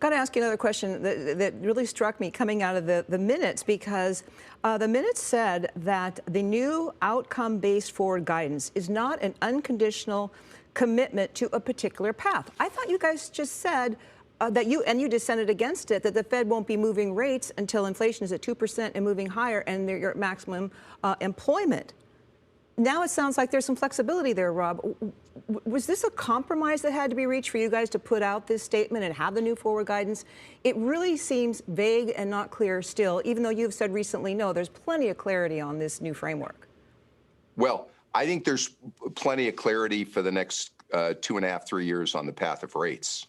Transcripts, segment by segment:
Got to ask you another question that really struck me coming out of the minutes, because the minutes said that the new outcome-based forward guidance is not an unconditional commitment to a particular path. I thought you guys just said that you dissented against it, that the Fed won't be moving rates until inflation is at 2% and moving higher and you're at maximum employment. Now it sounds like there's some flexibility there, Rob. Was this a compromise that had to be reached for you guys to put out this statement and have the new forward guidance? It really seems vague and not clear still, even though you've said recently, no, there's plenty of clarity on this new framework. Well, I think there's plenty of clarity for the next 2.5, 3 years on the path of rates.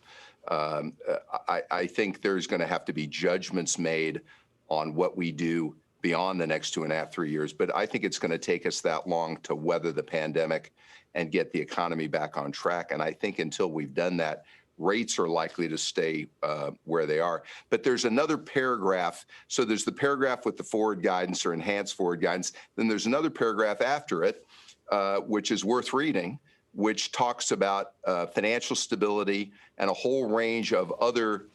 I think there's going to have to be judgments made on what we do beyond the next 2.5, 3 years. But I think it's going to take us that long to weather the pandemic and get the economy back on track. And I think until we've done that, rates are likely to stay where they are. But there's another paragraph. So there's the paragraph with the forward guidance or enhanced forward guidance. Then there's another paragraph after it, which is worth reading, which talks about financial stability and a whole range of other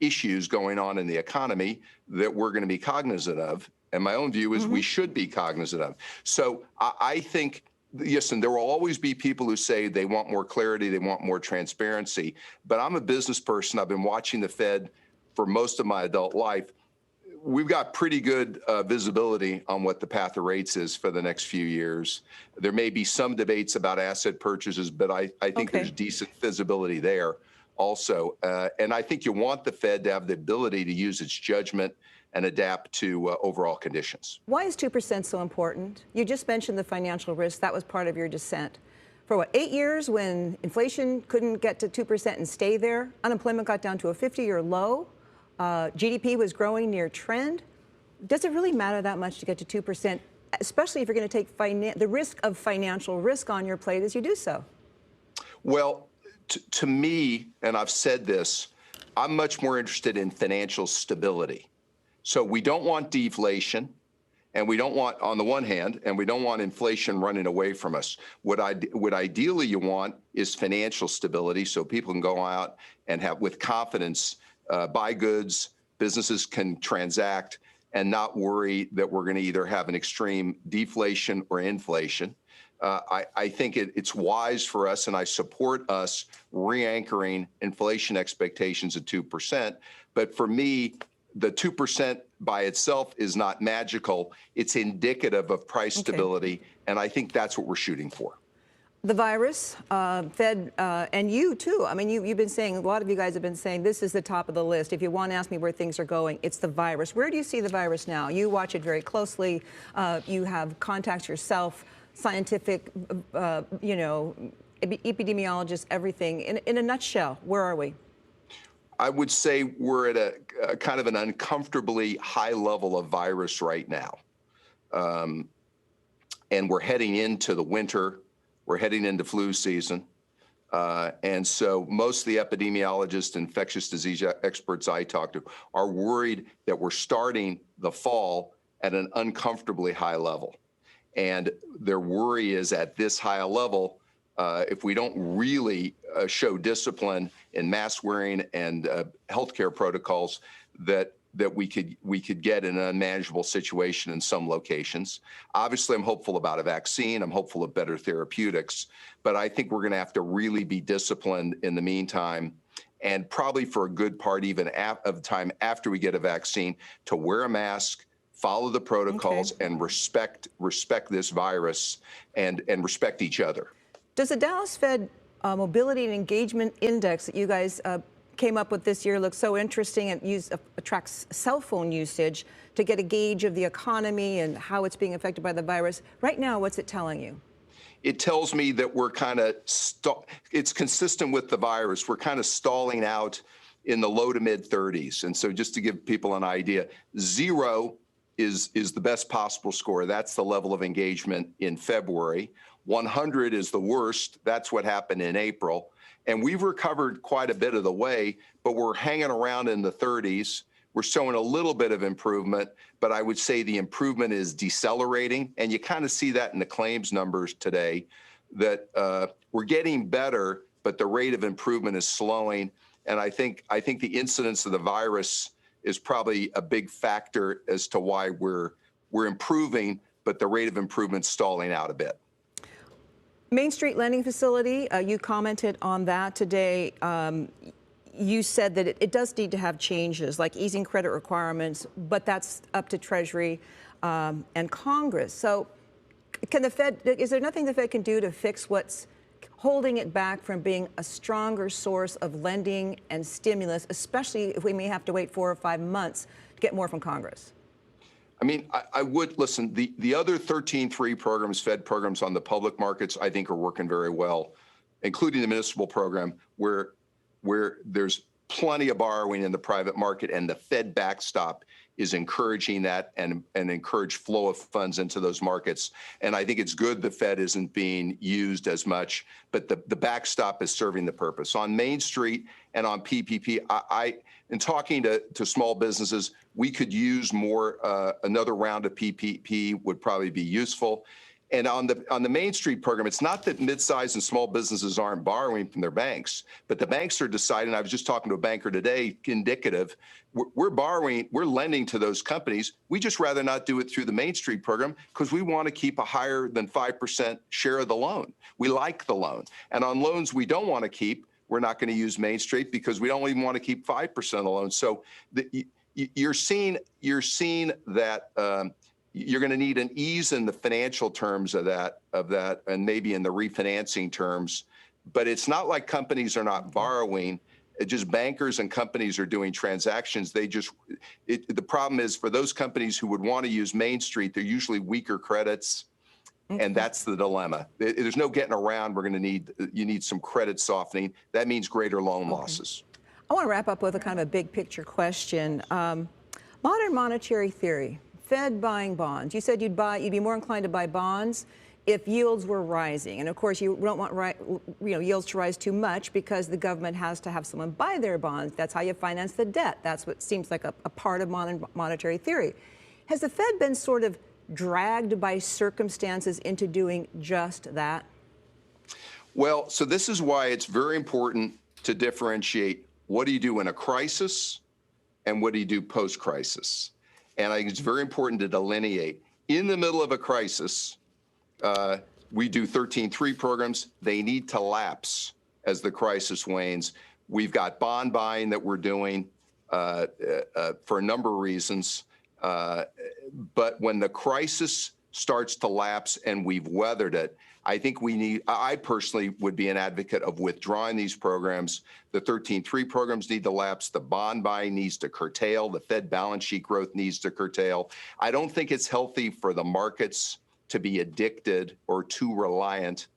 issues going on in the economy that we're going to be cognizant of. And my own view is we should be cognizant of. So I think, yes, and there will always be people who say they want more clarity, they want more transparency. But I'm a business person. I've been watching the Fed for most of my adult life. We've got pretty good visibility on what the path of rates is for the next few years. There may be some debates about asset purchases, but I think there's decent visibility there also. And I think you want the Fed to have the ability to use its judgment and adapt to overall conditions. Why is 2% so important? You just mentioned the financial risk. That was part of your dissent. For what, 8 years, when inflation couldn't get to 2% and stay there, unemployment got down to a 50-year low, GDP was growing near trend. Does it really matter that much to get to 2%, especially if you're going to take the risk of financial risk on your plate as you do so? Well, to me, and I've said this, I'm much more interested in financial stability. So we don't want deflation, and we don't want, on the one hand, and we don't want inflation running away from us. What ideally you want is financial stability, so people can go out and have, with confidence, buy goods, businesses can transact, and not worry that we're going to either have an extreme deflation or inflation. I think it's wise for us, and I support us re-anchoring inflation expectations at 2%. But for me, the 2% by itself is not magical. It's indicative of price stability, and I think that's what we're shooting for. The virus, Fed, and you too. I mean, you've been saying, a lot of you guys have been saying, this is the top of the list. If you want to ask me where things are going, it's the virus. Where do you see the virus now? You watch it very closely. You have contacts yourself, scientific, epidemiologists, everything. In a nutshell, where are we? I would say we're at a kind of an uncomfortably high level of virus right now. And we're heading into the winter. We're heading into flu season. And so most of the epidemiologists, infectious disease experts I talk to are worried that we're starting the fall at an uncomfortably high level. And their worry is at this high level, if we don't really show discipline in mask wearing and healthcare protocols, that we could get in an unmanageable situation in some locations. Obviously, I'm hopeful about a vaccine. I'm hopeful of better therapeutics, but I think we're going to have to really be disciplined in the meantime, and probably for a good part even of the time after we get a vaccine, to wear a mask, follow the protocols, and respect this virus and respect each other. Does the Dallas Fed Mobility and Engagement Index that you guys came up with this year look so interesting? It attracts cell phone usage to get a gauge of the economy and how it's being affected by the virus. Right now, what's it telling you? It tells me that we're kind of, it's consistent with the virus. We're kind of stalling out in the low to mid 30s. And so just to give people an idea, 0 is the best possible score. That's the level of engagement in February. 100 is the worst. That's what happened in April. And we've recovered quite a bit of the way, but we're hanging around in the 30s. We're showing a little bit of improvement, but I would say the improvement is decelerating. And you kind of see that in the claims numbers today, that we're getting better, but the rate of improvement is slowing. And I think the incidence of the virus is probably a big factor as to why we're improving, but the rate of improvement's stalling out a bit. Main Street Lending Facility, you commented on that today. You said that it does need to have changes, like easing credit requirements, but that's up to Treasury and Congress. So can the Fed, is there nothing the Fed can do to fix what's holding it back from being a stronger source of lending and stimulus, especially if we may have to wait 4 or 5 months to get more from Congress? I mean, I would listen. The other 13.3 programs, Fed programs on the public markets, I think are working very well, including the municipal program, where there's plenty of borrowing in the private market, and the Fed backstop is encouraging that and encourage flow of funds into those markets. And I think it's good the Fed isn't being used as much, but the backstop is serving the purpose. On Main Street and on PPP, in talking to small businesses, we could use more. Another round of PPP would probably be useful. And on the Main Street program, it's not that mid-sized and small businesses aren't borrowing from their banks, but the banks are deciding. I was just talking to a banker today, indicative. We're lending to those companies. We just rather not do it through the Main Street program because we want to keep a higher than 5% share of the loan. We like the loan. And on loans we don't want to keep, we're not going to use Main Street because we don't even want to keep 5% of the loan. So you're seeing that. You're going to need an ease in the financial terms of that, and maybe in the refinancing terms. But it's not like companies are not borrowing. It's just bankers and companies are doing transactions. The problem is for those companies who would want to use Main Street, they're usually weaker credits, and that's the dilemma. There's no getting around. You need some credit softening. That means greater loan losses. I want to wrap up with a kind of a big picture question. Modern monetary theory. Fed buying bonds. You said you'd be more inclined to buy bonds if yields were rising. And of course, you don't want yields to rise too much because the government has to have someone buy their bonds. That's how you finance the debt. That's what seems like a part of modern monetary theory. Has the Fed been sort of dragged by circumstances into doing just that? Well, so this is why it's very important to differentiate what do you do in a crisis and what do you do post-crisis. And I think it's very important to delineate. In the middle of a crisis, we do 13.3 programs. They need to lapse as the crisis wanes. We've got bond buying that we're doing for a number of reasons. But when the crisis starts to lapse and we've weathered it, I personally would be an advocate of withdrawing these programs. The 13.3 programs need to lapse. The bond buying needs to curtail. The Fed balance sheet growth needs to curtail. I don't think it's healthy for the markets to be addicted or too reliant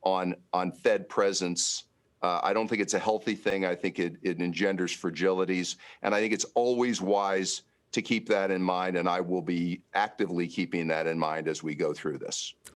on Fed presence. I don't think it's a healthy thing. I think it engenders fragilities. And I think it's always wise to keep that in mind. And I will be actively keeping that in mind as we go through this.